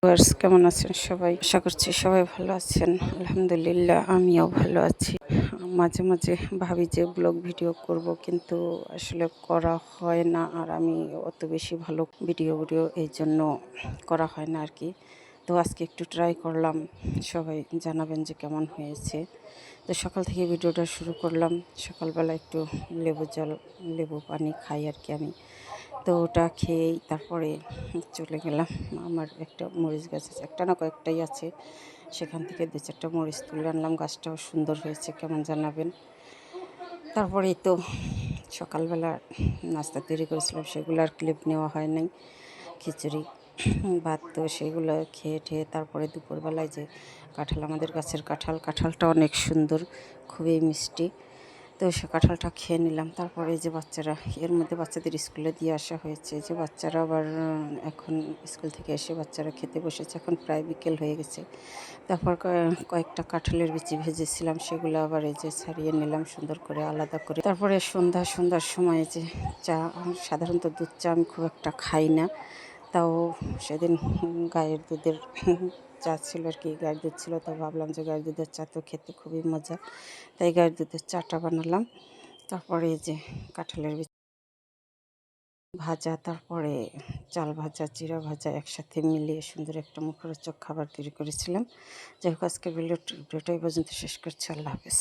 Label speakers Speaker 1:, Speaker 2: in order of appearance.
Speaker 1: Viewers কেমন আছেন সবাই? আশা করছি সবাই ভালো আছেন। আলহামদুলিল্লাহ আমিও ভালো আছি। মাঝে মাঝে ভাবি যে ব্লগ ভিডিও করব, কিন্তু আসলে করা হয় না। আর আমি অত বেশি ভালো ভিডিও এই জন্য করা হয় না আর কি। তো আজকে একটু ট্রাই করলাম, সবাই জানাবেন যে কেমন হয়েছে। তো সকাল থেকে ভিডিওটা শুরু করলাম। সকালবেলা একটু লেবু পানি খাই আর কি আমি। তো ওটা খেয়েই তারপরে চলে গেলাম। আমার একটা মরিচ গাছ আছে, একটা না কয়েকটাই আছে, সেখান থেকে 2-4টা মরিচ তুলে আনলাম। গাছটাও সুন্দর হয়েছে, কেমন জানাবেন। তারপরেই তো সকালবেলা নাস্তা তৈরি করেছিলাম, সেগুলো আর ক্লিপ নেওয়া হয় নাই। খিচুড়ি ভাত, তো সেগুলো খেয়ে ঠেয়ে তারপরে দুপুরবেলায় যে আমাদের গাছের কাঁঠালটা অনেক সুন্দর, খুবই মিষ্টি। তো সে কাঁঠালটা খেয়ে নিলাম। তারপরে যে বাচ্চারা, এর মধ্যে বাচ্চাদের স্কুলে দিয়ে আসা হয়েছে, যে বাচ্চারা আবার এখন স্কুল থেকে এসে বাচ্চারা খেতে বসেছে। এখন প্রায় বিকেল হয়ে গেছে। তারপর কয়েকটা কাঁঠালের বিচি ভেজেছিলাম, সেগুলো আবার এই যে ছাড়িয়ে নিলাম সুন্দর করে আলাদা করে। তারপরে সন্ধ্যার সময় যে চা, সাধারণত দুধ চা আমি খুব একটা খাই না, তাও সেদিন গায়ের দুধের চা ছিল আর কি, গায়ের দুধ ছিল। তো ভাবলাম যে গায়ের দুধের চা তো খেতে খুবই মজা, তাই গায়ের দুধের চাটা বানালাম। তারপরে এই যে কাঁঠালের ভাজা, তারপরে চাল ভাজা, জিরা ভাজা একসাথে মিলিয়ে সুন্দর একটা মুখরোচক খাবার তৈরি করেছিলাম। যাই হোক, আজকে ভিডিওটা এই পর্যন্ত শেষ করছি। আল্লাহ হাফেজ।